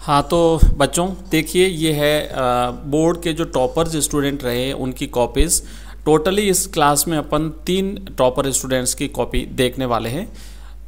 हाँ तो बच्चों देखिए ये है बोर्ड के जो टॉपर्स स्टूडेंट रहे हैं उनकी कॉपीज़। टोटली इस क्लास में अपन 3 टॉपर स्टूडेंट्स की कॉपी देखने वाले हैं।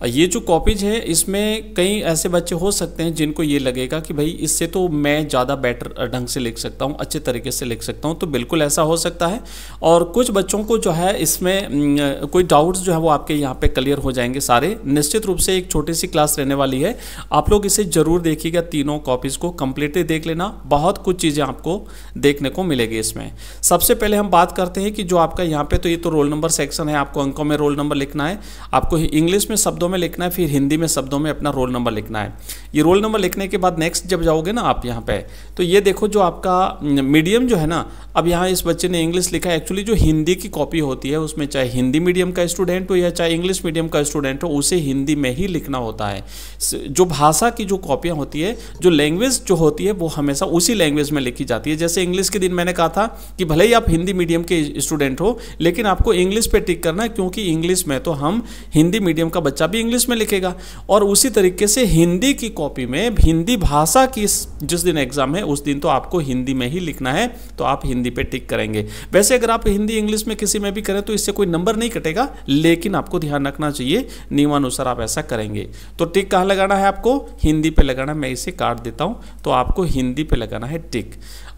ये जो कॉपीज है इसमें कई ऐसे बच्चे हो सकते हैं जिनको ये लगेगा कि भाई इससे तो मैं ज़्यादा बेटर ढंग से लिख सकता हूँ, अच्छे तरीके से लिख सकता हूँ, तो बिल्कुल ऐसा हो सकता है। और कुछ बच्चों को जो है इसमें कोई डाउट्स जो है वो आपके यहाँ पे क्लियर हो जाएंगे सारे। निश्चित रूप से एक छोटी सी क्लास रहने वाली है, आप लोग इसे ज़रूर देखिएगा, तीनों कॉपीज़ को कम्प्लीटली देख लेना, बहुत कुछ चीज़ें आपको देखने को मिलेगी इसमें। सबसे पहले हम बात करते हैं कि जो आपका यहाँ पे तो ये तो रोल नंबर सेक्शन है, आपको अंकों में रोल नंबर लिखना है, आपको इंग्लिश में शब्दों में लिखना है, फिर हिंदी में शब्दों में अपना रोल नंबर लिखना है। ये रोल नंबर लिखने के बाद नेक्स्ट जब जाओगे ना आप यहाँ पे, तो ये देखो जो आपका मीडियम जो है ना, अब यहाँ इस बच्चे ने इंग्लिश लिखा है। एक्चुअली जो हिंदी की कॉपी होती है उसमें चाहे हिंदी मीडियम का स्टूडेंट हो या चाहे इंग्लिश मीडियम का स्टूडेंट हो, उसे हिंदी में ही लिखना होता है। जो भाषा की जो कॉपियाँ होती है, जो लैंग्वेज जो होती है वो हमेशा उसी लैंग्वेज में लिखी जाती है। जैसे इंग्लिश के दिन मैंने कहा था कि भले ही आप हिंदी मीडियम के स्टूडेंट हो लेकिन आपको इंग्लिश पे टिक करना है, क्योंकि इंग्लिश में तो हम हिंदी मीडियम का बच्चा भी इंग्लिश में लिखेगा। और उसी तरीके से हिंदी की कॉपी में हिंदी भाषा की जिस दिन एग्जाम है उस दिन तो आपको हिंदी में ही लिखना है, तो आप हिंदी पे टिक करेंगे। वैसे अगर आप हिंदी इंग्लिश में किसी में भी करें तो इससे कोई नंबर नहीं कटेगा, लेकिन आपको ध्यान रखना चाहिए नियमानुसार आप ऐसा करेंगे। तो टिक कहाँ लगाना है? आपको हिंदी पे लगाना है। मैं इसे काट देता हूं, तो आपको हिंदी पे लगाना है टिक।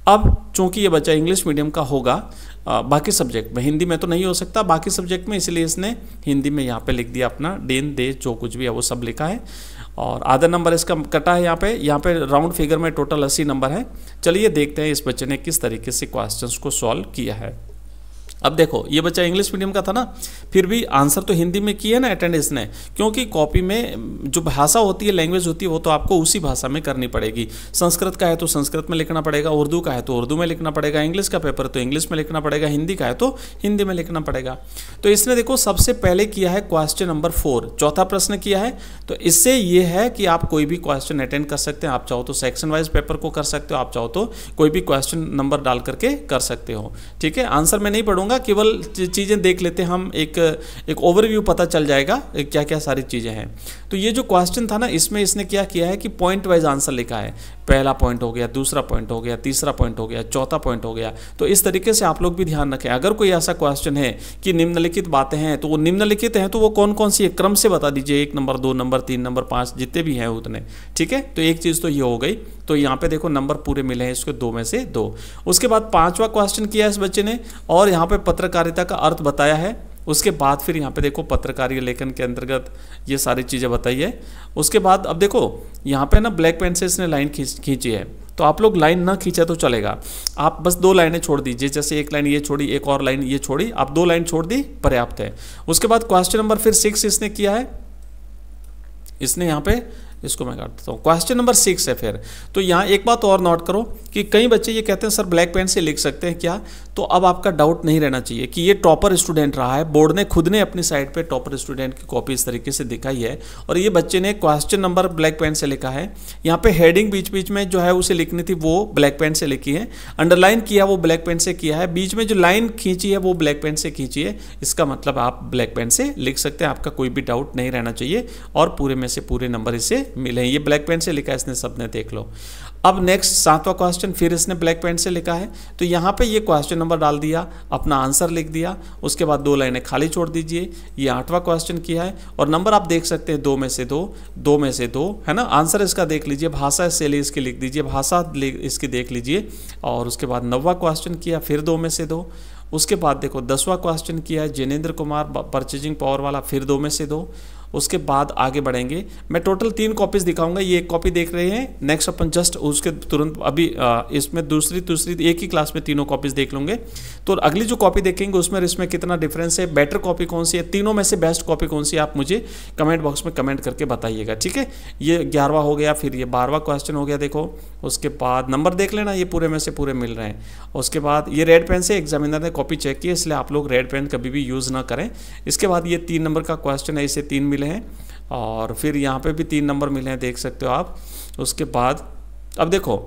अब चूंकि ये बच्चा इंग्लिश मीडियम का होगा, बाकी सब्जेक्ट में, हिंदी में तो नहीं हो सकता बाकी सब्जेक्ट में, इसलिए इसने हिंदी में यहाँ पे लिख दिया अपना डेन दे जो कुछ भी है वो सब लिखा है। और आधा नंबर इसका कटा है यहाँ पे राउंड फिगर में टोटल 80 नंबर है। चलिए देखते हैं इस बच्चे ने किस तरीके से क्वेश्चंस को सॉल्व किया है। अब देखो ये बच्चा इंग्लिश मीडियम का था ना, फिर भी आंसर तो हिंदी में किया ना अटेंडेंस ने, क्योंकि कॉपी में जो भाषा होती है, लैंग्वेज होती है, वो तो आपको उसी भाषा में करनी पड़ेगी। संस्कृत का है तो संस्कृत में लिखना पड़ेगा, उर्दू का है तो उर्दू में लिखना पड़ेगा, इंग्लिश का पेपर तो इंग्लिश में लिखना पड़ेगा, हिंदी का है तो हिंदी में लिखना पड़ेगा। तो इसने देखो सबसे पहले किया है क्वेश्चन नंबर 4, चौथा प्रश्न किया है। तो इससे ये है कि आप कोई भी क्वेश्चन अटेंड कर सकते हैं। आप चाहो तो सेक्शन वाइज पेपर को कर सकते हो, आप चाहो तो कोई भी क्वेश्चन नंबर डाल करके कर सकते हो। ठीक है, आंसर मैं नहीं पढ़ूंगा, केवल चीज़ें देख लेते हैं हम, एक ओवरव्यू पता चल जाएगा क्या क्या सारी चीज़ें हैं। तो ये जो क्वेश्चन था ना, इसमें इसने क्या किया है कि पॉइंट वाइज आंसर लिखा है। पहला पॉइंट हो गया, दूसरा पॉइंट हो गया, तीसरा पॉइंट हो गया, चौथा पॉइंट हो गया। तो इस तरीके से आप लोग भी ध्यान रखें, अगर कोई ऐसा क्वेश्चन है कि निम्नलिखित बातें हैं तो वो निम्नलिखित हैं तो वो कौन कौन सी है क्रम से बता दीजिए, 1 नंबर, 2 नंबर, 3 नंबर, 5 जितने भी हैं उतने। ठीक है, तो एक चीज़ तो ये हो गई। तो यहाँ पे देखो नंबर पूरे मिले हैं इसको, 2 में से 2। उसके बाद 5वां क्वेश्चन किया इस बच्चे ने, और यहाँ पे पत्रकारिता का अर्थ बताया है। उसके बाद फिर यहाँ पे देखो पत्रकारिता लेखन के अंतर्गत ये सारी चीज़ें बताई है। उसके बाद अब देखो यहाँ पे ना ब्लैक पेन से इसने लाइन खींची है, तो आप लोग लाइन ना खींचे तो चलेगा, आप बस 2 लाइनें छोड़ दीजिए। जैसे एक लाइन ये छोड़ी, एक और लाइन ये छोड़ी, आप 2 लाइन छोड़ दी, पर्याप्त है। उसके बाद क्वेश्चन नंबर फिर 6 इसने किया है, इसने यहाँ पे, इसको मैं काट देता हूँ, क्वेश्चन नंबर 6 है फिर। तो यहाँ एक बात और नोट करो कि कई बच्चे ये कहते हैं सर ब्लैक पेन से लिख सकते हैं क्या? तो अब आपका डाउट नहीं रहना चाहिए कि ये टॉपर स्टूडेंट रहा है, बोर्ड ने खुद ने अपनी साइड पे टॉपर स्टूडेंट की कॉपी इस तरीके से दिखाई है, और ये बच्चे ने क्वेश्चन नंबर ब्लैक पेन से लिखा है। यहाँ पे हेडिंग बीच बीच में जो है उसे लिखनी थी वो ब्लैक पेन से लिखी है, अंडरलाइन किया वो ब्लैक पेन से किया है, बीच में जो लाइन खींची है वो ब्लैक पेन से खींची है। इसका मतलब आप ब्लैक पेन से लिख सकते हैं, आपका कोई भी डाउट नहीं रहना चाहिए, और पूरे में से पूरे नंबर इसे मिले हैं। ये ब्लैक पेन से लिखा है इसने, सबने देख लो। अब नेक्स्ट 7वां क्वेश्चन फिर इसने ब्लैक पेन से लिखा है, तो यहाँ पे ये क्वेश्चन नंबर डाल दिया, अपना आंसर लिख दिया, उसके बाद 2 लाइनें खाली छोड़ दीजिए। ये 8वां क्वेश्चन किया है, और नंबर आप देख सकते हैं 2 में से 2, 2 में से 2 है ना। आंसर इसका देख लीजिए, भाषा शैली इसकी लिख दीजिए, भाषा इसकी देख लीजिए। और उसके बाद 9वां क्वेश्चन किया, फिर 2 में से 2। उसके बाद देखो 10वां क्वेश्चन किया है जिनेंद्र कुमार, परचेजिंग पावर वाला, फिर 2 में से 2। उसके बाद आगे बढ़ेंगे, मैं टोटल 3 कॉपीज दिखाऊंगा, ये एक कॉपी देख रहे हैं। नेक्स्ट अपन जस्ट उसके तुरंत अभी इसमें दूसरी एक ही क्लास में तीनों कॉपीज देख लूँगे। तो अगली जो कॉपी देखेंगे उसमें कितना डिफरेंस है, बेटर कॉपी कौन सी है, तीनों में से बेस्ट कॉपी कौन सी है, आप मुझे कमेंट बॉक्स में कमेंट करके बताइएगा। ठीक है, ये 11वां हो गया, फिर ये 12वां क्वेश्चन हो गया देखो। उसके बाद नंबर देख लेना, ये पूरे में से पूरे मिल रहे हैं। उसके बाद ये रेड पेन से एग्जामिनर ने कॉपी चेक की, इसलिए आप लोग रेड पेन कभी भी यूज़ ना करें। इसके बाद ये 3 नंबर का क्वेश्चन है, इसे 3 मिले हैं, और फिर यहाँ पे भी 3 नंबर मिले हैं, देख सकते हो आप। उसके बाद अब देखो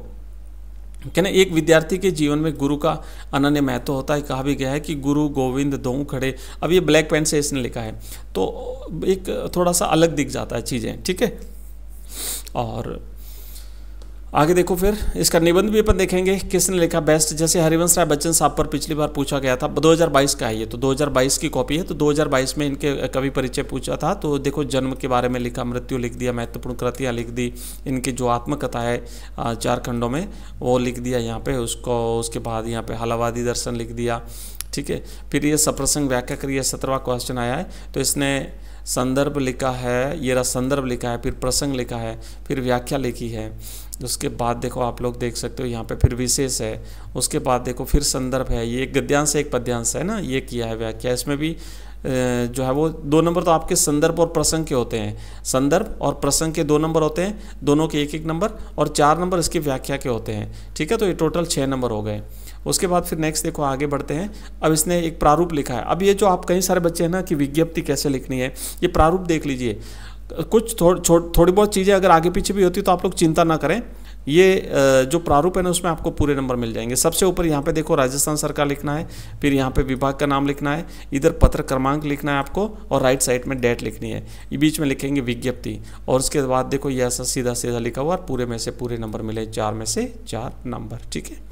क्या ना, एक विद्यार्थी के जीवन में गुरु का अनन्य महत्व होता है। कहा भी गया है कि गुरु गोविंद दोऊ खड़े। अब ये ब्लैक पेन से इसने लिखा है, तो एक थोड़ा सा अलग दिख जाता है चीज़ें। ठीक है, और आगे देखो फिर इसका निबंध भी अपन देखेंगे किसने लिखा बेस्ट। जैसे हरिवंश राय बच्चन साहब पर पिछली बार पूछा गया था, 2022 का है ये, तो 2022 की कॉपी है। तो 2022 में इनके कवि परिचय पूछा था, तो देखो जन्म के बारे में लिखा, मृत्यु लिख दिया, महत्वपूर्ण कृतियाँ लिख दी, इनकी जो आत्मकथा है 4 खंडों में वो लिख दिया यहाँ पे उसको। उसके बाद यहाँ पे हलावादी दर्शन लिख दिया, ठीक है। फिर ये सप्रसंग व्याख्या करिए, 17वां क्वेश्चन आया है, तो इसने संदर्भ लिखा है, ये रहा संदर्भ लिखा है, फिर प्रसंग लिखा है, फिर व्याख्या लिखी है। उसके बाद देखो आप लोग देख सकते हो यहाँ पे फिर विशेष है, उसके बाद देखो फिर संदर्भ है, ये एक गद्यांश एक पद्यांश है ना, ये किया है व्याख्या। इसमें भी जो है वो 2 नंबर तो आपके संदर्भ और प्रसंग के होते हैं, संदर्भ और प्रसंग के 2 नंबर होते हैं, दोनों के 1-1 नंबर, और 4 नंबर इसकी व्याख्या के होते हैं, ठीक है। तो ये टोटल 6 नंबर हो गए। उसके बाद फिर नेक्स्ट देखो आगे बढ़ते हैं। अब इसने एक प्रारूप लिखा है। अब ये जो आप कई सारे बच्चे हैं ना कि विज्ञप्ति कैसे लिखनी है, ये प्रारूप देख लीजिए। कुछ थोड़ी बहुत चीज़ें अगर आगे पीछे भी होती तो आप लोग चिंता ना करें, ये जो प्रारूप है ना उसमें आपको पूरे नंबर मिल जाएंगे। सबसे ऊपर यहाँ पे देखो राजस्थान सरकार लिखना है, फिर यहाँ पे विभाग का नाम लिखना है, इधर पत्र क्रमांक लिखना है आपको, और राइट साइड में डेट लिखनी है, ये बीच में लिखेंगे विज्ञप्ति, और उसके बाद देखो ये ऐसा सीधा सीधा लिखा हुआ, पूरे में से पूरे नंबर मिले, 4 में से 4 नंबर, ठीक है।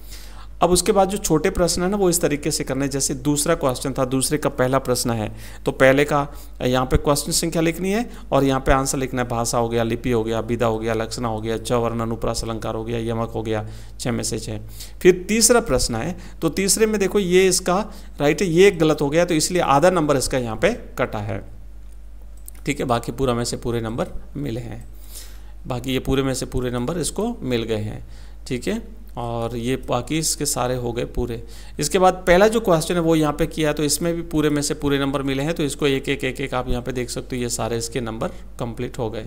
अब उसके बाद जो छोटे प्रश्न है ना वो इस तरीके से करना है, जैसे दूसरा क्वेश्चन था, दूसरे का पहला प्रश्न है, तो पहले का यहाँ पे क्वेश्चन संख्या लिखनी है और यहाँ पे आंसर लिखना है। भाषा हो गया, लिपि हो गया, विधा हो गया, लक्षणा हो गया, चवर्ण अनुप्रास अलंकार हो गया, यमक हो गया, 6 में से 6। फिर तीसरा प्रश्न है, तो तीसरे में देखो ये इसका राइट है, ये गलत हो गया, तो इसलिए आधा नंबर इसका यहाँ पे कटा है, ठीक है। बाकी पूरा में से पूरे नंबर मिले हैं, बाकी ये पूरे में से पूरे नंबर इसको मिल गए हैं, ठीक है। और ये बाकी इसके सारे हो गए पूरे। इसके बाद पहला जो क्वेश्चन है वो यहाँ पे किया, तो इसमें भी पूरे में से पूरे नंबर मिले हैं, तो इसको एक एक आप यहाँ पे देख सकते हो, ये सारे इसके नंबर कंप्लीट हो गए।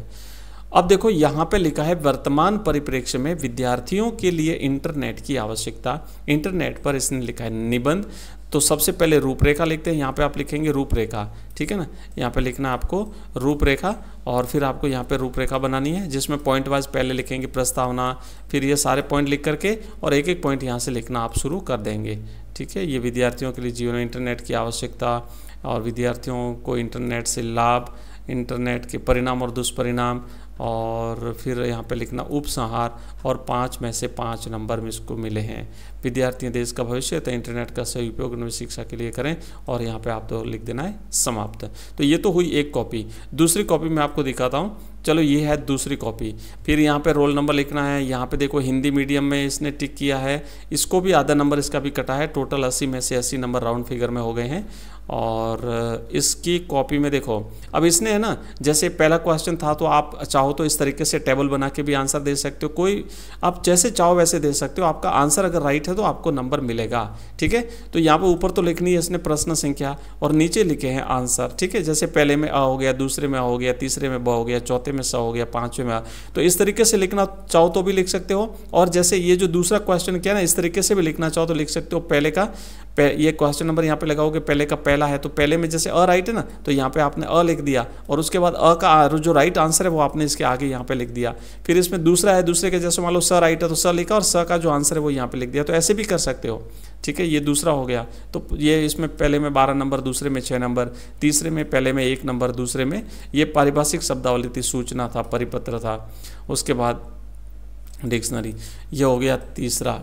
अब देखो यहाँ पे लिखा है वर्तमान परिप्रेक्ष्य में विद्यार्थियों के लिए इंटरनेट की आवश्यकता। इंटरनेट पर इसने लिखा है निबंध, तो सबसे पहले रूपरेखा लिखते हैं, यहाँ पे आप लिखेंगे रूपरेखा, ठीक है ना। यहाँ पे लिखना आपको रूपरेखा, और फिर आपको यहाँ पे रूपरेखा बनानी है जिसमें पॉइंट वाइज पहले लिखेंगे प्रस्तावना, फिर ये सारे पॉइंट लिख करके और एक एक पॉइंट यहाँ से लिखना आप शुरू कर देंगे, ठीक है। ये विद्यार्थियों के लिए जीवन में इंटरनेट की आवश्यकता, और विद्यार्थियों को इंटरनेट से लाभ, इंटरनेट के परिणाम और दुष्परिणाम, और फिर यहाँ पे लिखना उपसंहार, और 5 में से 5 नंबर में इसको मिले हैं। विद्यार्थी देश का भविष्य, तो इंटरनेट का सही उपयोग उन्हें शिक्षा के लिए करें, और यहाँ पे आप तो लिख देना है समाप्त। तो ये तो हुई एक कॉपी। दूसरी कॉपी मैं आपको दिखाता हूँ, चलो ये है दूसरी कॉपी। फिर यहाँ पे रोल नंबर लिखना है, यहाँ पे देखो हिंदी मीडियम में इसने टिक किया है, इसको भी आधा नंबर इसका भी कटा है, टोटल 80 में से 80 नंबर राउंड फिगर में हो गए हैं। और इसकी कॉपी में देखो अब इसने है ना, जैसे पहला क्वेश्चन था तो आप चाहो तो इस तरीके से टेबल बना के भी आंसर दे सकते हो, कोई आप जैसे चाहो वैसे दे सकते हो, आपका आंसर अगर राइट है तो आपको नंबर मिलेगा, ठीक है। तो यहाँ पे ऊपर तो लिखनी है इसने प्रश्न संख्या, और नीचे लिखे हैं आंसर, ठीक है। जैसे पहले में अ हो गया, दूसरे में अ हो गया, तीसरे में ब हो गया, चौथे में स हो गया, 5वें में आ, तो इस तरीके से लिखना चाहो तो भी लिख सकते हो। और जैसे ये जो दूसरा क्वेश्चन किया ना, इस तरीके से भी लिखना चाहो तो लिख सकते हो। पहले का ये क्वेश्चन नंबर यहाँ पे लगाओगे, पहले का पहला है तो पहले में जैसे अ राइट है ना, तो यहाँ पे आपने अ लिख दिया, और उसके बाद अ का जो राइट आंसर है वो आपने इसके आगे यहाँ पे लिख दिया। फिर इसमें दूसरा है, दूसरे के जैसे मान लो स राइट है तो स लिखा, और स का जो आंसर है वो यहाँ पे लिख दिया, तो ऐसे भी कर सकते हो, ठीक है। ये दूसरा हो गया, तो ये इसमें पहले में 12 नंबर, दूसरे में 6 नंबर, तीसरे में पहले में 1 नंबर, दूसरे में ये पारिभाषिक शब्दावली थी, सूचना था, परिपत्र था, उसके बाद डिक्शनरी, ये हो गया तीसरा।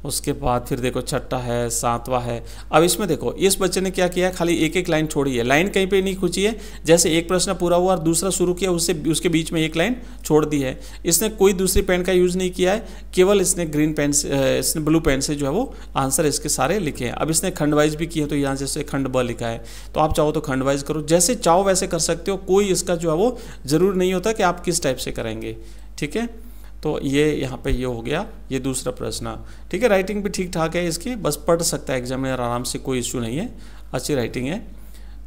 उसके बाद फिर देखो छठा है, 7वां है। अब इसमें देखो इस बच्चे ने क्या किया, खाली एक एक लाइन छोड़ी है, लाइन कहीं पे नहीं खींची है। जैसे एक प्रश्न पूरा हुआ और दूसरा शुरू किया, उसके बीच में एक लाइन छोड़ दी है। इसने कोई दूसरी पेन का यूज़ नहीं किया है, केवल इसने ग्रीन पेन से, इसने ब्लू पेन से जो है वो आंसर इसके सारे लिखे हैं। अब इसने खंड वाइज भी किए, तो यहाँ जैसे खंड ब लिखा है, तो आप चाहो तो खंड वाइज करो, जैसे चाहो वैसे कर सकते हो, कोई इसका जो है वो ज़रूर नहीं होता कि आप किस टाइप से करेंगे, ठीक है। तो ये यहाँ पे ये हो गया, ये दूसरा प्रश्न, ठीक है। राइटिंग भी ठीक ठाक है इसकी, बस पढ़ सकता है एग्जामिनर आराम से, कोई इश्यू नहीं है, अच्छी राइटिंग है,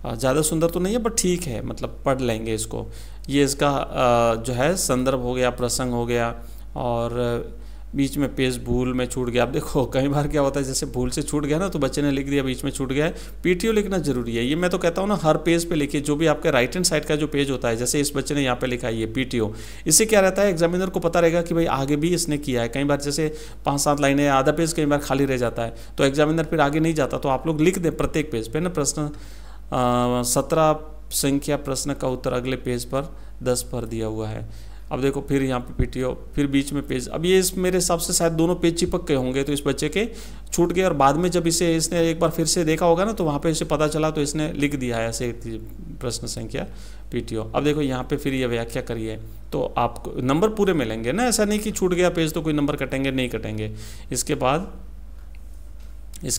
ज़्यादा सुंदर तो नहीं है बट ठीक है, मतलब पढ़ लेंगे इसको। ये इसका जो है संदर्भ हो गया, प्रसंग हो गया, और बीच में पेज भूल में छूट गया। अब देखो कई बार क्या होता है, जैसे भूल से छूट गया ना, तो बच्चे ने लिख दिया बीच में छूट गया है, पीटीओ लिखना जरूरी है। ये मैं तो कहता हूँ ना, हर पेज पे लिखिए, जो भी आपके राइट हैंड साइड का जो पेज होता है, जैसे इस बच्चे ने यहाँ पे लिखा है ये पीटीओ, इससे क्या रहता है, एग्जामिनर को पता रहेगा कि भाई आगे भी इसने किया है। कई बार जैसे 5-7 लाइनें, आधा पेज कई बार खाली रह जाता है, तो एग्जामिनर फिर आगे नहीं जाता, तो आप लोग लिख दें प्रत्येक पेज पे ना, प्रश्न 17 संख्या प्रश्न का उत्तर अगले पेज पर 10 पर दिया हुआ है। अब देखो फिर यहाँ पे पीटीओ, फिर बीच में पेज। अब ये इस मेरे हिसाब से शायद दोनों पेज चिपक के होंगे, तो इस बच्चे के छूट गए, और बाद में जब इसे इसने एक बार फिर से देखा होगा ना, तो वहाँ पे इसे पता चला, तो इसने लिख दिया है ऐसे प्रश्न संख्या पीटीओ। अब देखो यहाँ पे फिर ये व्याख्या करिए, तो आपको नंबर पूरे मिलेंगे ना, ऐसा नहीं कि छूट गया पेज तो कोई नंबर कटेंगे, नहीं कटेंगे। इसके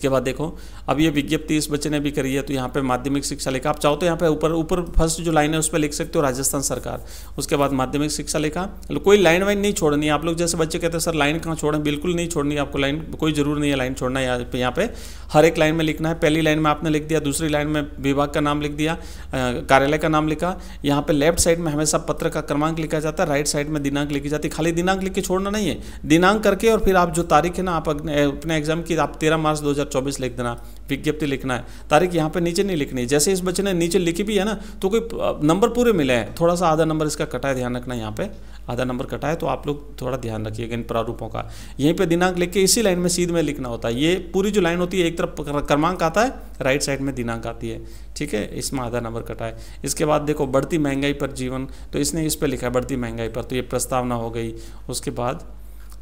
बाद देखो, अब ये विज्ञप्ति इस बच्चे ने भी करी है, तो यहाँ पे माध्यमिक शिक्षा लेखा। आप चाहो तो यहाँ पे ऊपर फर्स्ट जो लाइन है उस पर लिख सकते हो राजस्थान सरकार, उसके बाद माध्यमिक शिक्षा लेखा। कोई लाइन वाइन नहीं छोड़नी है। आप लोग जैसे बच्चे कहते हैं सर लाइन कहाँ छोड़ें, बिल्कुल नहीं छोड़नी है आपको लाइन, कोई जरूर नहीं है लाइन छोड़ना। यहाँ पे हर एक लाइन में लिखना है। पहली लाइन में आपने लिख दिया, दूसरी लाइन में विभाग का नाम लिख दिया, कार्यालय का नाम लिखा। यहाँ पे लेफ्ट साइड में हमेशा पत्र का क्रमांक लिखा जाता है, राइट साइड में दिनांक लिखी जाती है। खाली दिनांक लिख के छोड़ना नहीं है, दिनांक करके और फिर आप जो तारीख है ना, आप अपने एग्जाम की आप 13 मार्च 2024 लिख देना, विज्ञप्ति लिखना है। तारीख यहाँ पे नीचे नहीं लिखनी। जैसे इस बच्चे ने नीचे लिखी भी है ना, तो कोई नंबर पूरे मिले हैं, थोड़ा सा आधा नंबर इसका कटा है, ध्यान रखना। यहाँ पे आधा नंबर कटा है, तो आप लोग थोड़ा ध्यान रखिएगा इन प्रारूपों का। यहीं पे दिनांक लिख के इसी लाइन में सीध में लिखना होता है। ये पूरी जो लाइन होती है, एक तरफ क्रमांक आता है, राइट साइड में दिनांक आती है, ठीक है। इसमें आधा नंबर कटा है। इसके बाद देखो बढ़ती महंगाई पर जीवन, तो इसने इस पर लिखा है बढ़ती महंगाई पर, तो ये प्रस्तावना हो गई। उसके बाद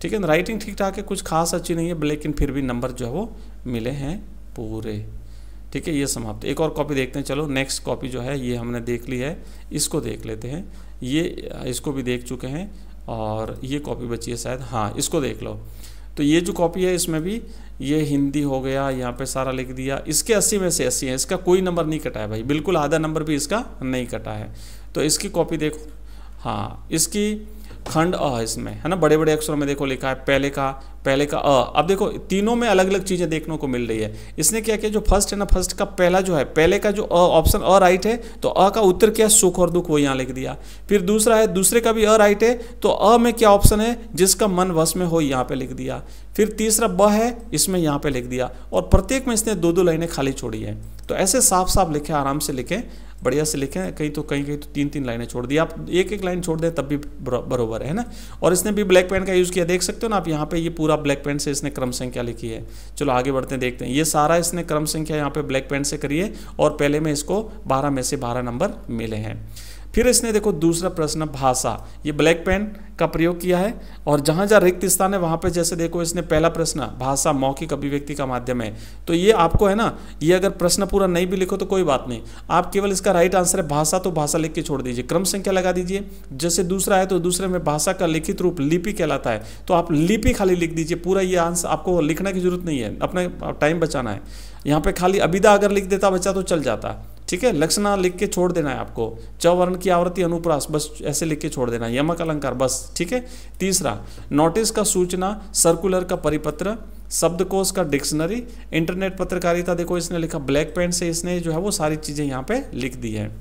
ठीक है, राइटिंग ठीक ठाक है, कुछ खास अच्छी नहीं है, लेकिन फिर भी नंबर जो है वो मिले हैं पूरे, ठीक है। ये समाप्त। एक और कॉपी देखते हैं, चलो नेक्स्ट कॉपी जो है ये हमने देख ली है, इसको देख लेते हैं। ये इसको भी देख चुके हैं, और ये कॉपी बची है शायद, हाँ इसको देख लो। तो ये जो कॉपी है इसमें भी ये हिंदी हो गया, यहाँ पे सारा लिख दिया। इसके 80 में से 80 है, इसका कोई नंबर नहीं कटा है भाई, बिल्कुल आधा नंबर भी इसका नहीं कटा है। तो इसकी कॉपी देखो, हाँ इसकी खंड अ इसमें है ना, बड़े बड़े अक्षरों में देखो लिखा है पहले का अ। अब देखो तीनों में अलग अलग चीज़ें देखने को मिल रही है। इसने क्या किया, जो फर्स्ट है ना, फर्स्ट का पहला जो है, पहले का जो ऑप्शन अ राइट है, तो अ का उत्तर क्या है, सुख और दुख, वो यहाँ लिख दिया। फिर दूसरा है, दूसरे का भी अ राइट है, तो अ में क्या ऑप्शन है, जिसका मन वश में हो, यहाँ पे लिख दिया। फिर तीसरा ब है, इसमें यहाँ पे लिख दिया, और प्रत्येक में इसने दो लाइनें खाली छोड़ी है। तो ऐसे साफ साफ लिखे, आराम से लिखें, बढ़िया से लिखें। कहीं तो 3 लाइनें छोड़ दी, आप एक लाइन छोड़ दें तब भी बरोबर है ना। और इसने भी ब्लैक पेन का यूज़ किया, देख सकते हो ना आप, यहाँ पे ये पूरा ब्लैक पेन से इसने क्रम संख्या लिखी है। चलो आगे बढ़ते हैं, देखते हैं। ये सारा इसने क्रम संख्या यहाँ पे ब्लैक पेन से करी है, और पहले में इसको 12 में से 12 नंबर मिले हैं। फिर इसने देखो दूसरा प्रश्न भाषा, ये ब्लैक पेन का प्रयोग किया है, और जहाँ जहाँ रिक्त स्थान है वहाँ पे जैसे देखो इसने पहला प्रश्न भाषा मौखिक अभिव्यक्ति का माध्यम है, तो ये आपको है ना, ये अगर प्रश्न पूरा नहीं भी लिखो तो कोई बात नहीं, आप केवल इसका राइट आंसर है भाषा, तो भाषा लिख के छोड़ दीजिए, क्रम संख्या लगा दीजिए। जैसे दूसरा है तो दूसरे में भाषा का लिखित रूप लिपि कहलाता है, तो आप लिपि खाली लिख दीजिए, पूरा ये आंसर आपको लिखने की जरूरत नहीं है, अपना टाइम बचाना है। यहाँ पे खाली अभिदा अगर लिख देता बच्चा तो चल जाता, ठीक है। लक्षणा लिख के छोड़ देना है आपको, चवर्ण की आवृत्ति अनुप्रास बस ऐसे लिख के छोड़ देना, यमक अलंकार बस, ठीक है। तीसरा नोटिस का सूचना, सर्कुलर का परिपत्र, शब्दकोश का डिक्शनरी, इंटरनेट पत्रकारिता, देखो इसने लिखा ब्लैक पेन से, इसने जो है वो सारी चीज़ें यहाँ पे लिख दी है।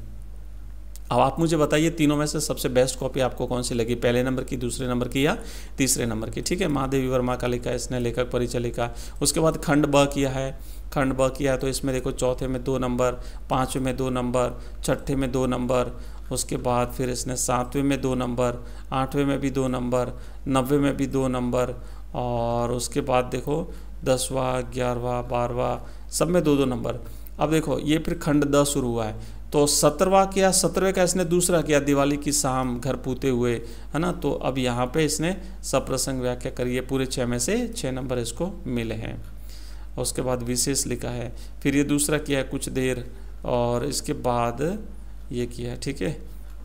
अब आप मुझे बताइए तीनों में से सबसे बेस्ट कॉपी आपको कौन सी लगी, पहले नंबर की, दूसरे नंबर की, या तीसरे नंबर की, ठीक है। महादेवी वर्मा का लिखा है इसने, लेखक परिचय लिखा। उसके बाद खंड ब किया है, खंड ब किया है, तो इसमें देखो चौथे में 2 नंबर, 5वें में 2 नंबर, छठे में 2 नंबर, उसके बाद फिर इसने 7वें में 2 नंबर, 8वें में भी 2 नंबर, 90वें में भी 2 नंबर, और उसके बाद देखो 10वां, 11वां, 12वां सब में 2-2 नंबर। अब देखो ये फिर खंड द शुरू हुआ है, तो 17वां किया, 17वें का इसने दूसरा किया, दिवाली की शाम घर पूते हुए, है ना। तो अब यहाँ पे इसने सप्रसंग व्याख्या करिए, पूरे 6 में से 6 नंबर इसको मिले हैं। उसके बाद विशेष लिखा है, फिर ये दूसरा किया है कुछ देर, और इसके बाद ये किया है, ठीक है।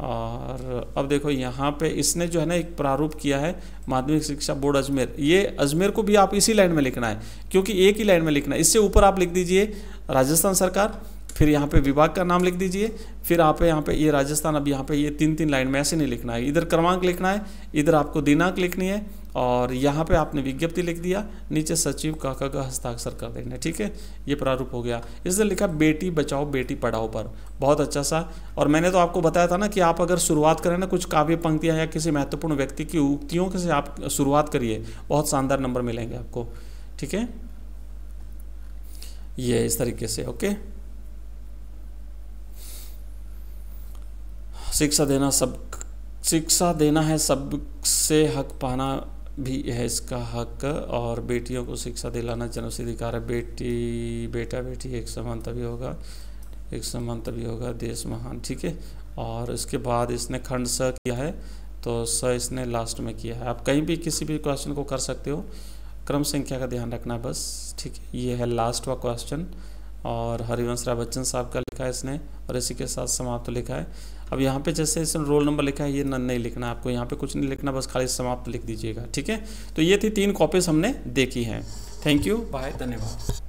और अब देखो यहाँ पे इसने जो है ना एक प्रारूप किया है, माध्यमिक शिक्षा बोर्ड अजमेर। ये अजमेर को भी आप इसी लाइन में लिखना है, क्योंकि एक ही लाइन में लिखना है। इससे ऊपर आप लिख दीजिए राजस्थान सरकार, फिर यहाँ पे विभाग का नाम लिख दीजिए, फिर आप यहाँ पे ये राजस्थान। अब यहाँ पे ये 3-3 लाइन में ऐसे नहीं लिखना है, इधर क्रमांक लिखना है, इधर आपको दिनांक लिखनी है, और यहाँ पे आपने विज्ञप्ति लिख दिया, नीचे सचिव काका का हस्ताक्षर कर देना, ठीक है। ये प्रारूप हो गया। इसने लिखा बेटी बचाओ बेटी पढ़ाओ पर, बहुत अच्छा सा। और मैंने तो आपको बताया था ना कि आप अगर शुरुआत करें ना कुछ काव्य पंक्तियाँ या किसी महत्वपूर्ण व्यक्ति की उक्तियों से आप शुरुआत करिए, बहुत शानदार नंबर मिलेंगे आपको, ठीक है। ये इस तरीके से, ओके। शिक्षा देना है सबसे, हक पाना भी है इसका हक, और बेटियों को शिक्षा दिलाना जन्मसिद्ध अधिकार है। बेटा बेटी एक समान तभी होगा देश महान, ठीक है। और इसके बाद इसने खंड स किया है, तो स इसने लास्ट में किया है। आप कहीं भी किसी भी क्वेश्चन को कर सकते हो, क्रम संख्या का ध्यान रखना है बस, ठीक है। ये है लास्ट हुआ क्वेश्चन और हरिवंश राय बच्चन साहब का लिखा है इसने, और इसी के साथ समाप्त लिखा है। अब यहाँ पे जैसे इसने रोल नंबर लिखा है, ये नहीं लिखना आपको, यहाँ पे कुछ नहीं लिखना, बस खाली समाप्त लिख दीजिएगा, ठीक है। तो ये थी 3 कॉपीज हमने देखी हैं। थैंक यू, बाय, धन्यवाद।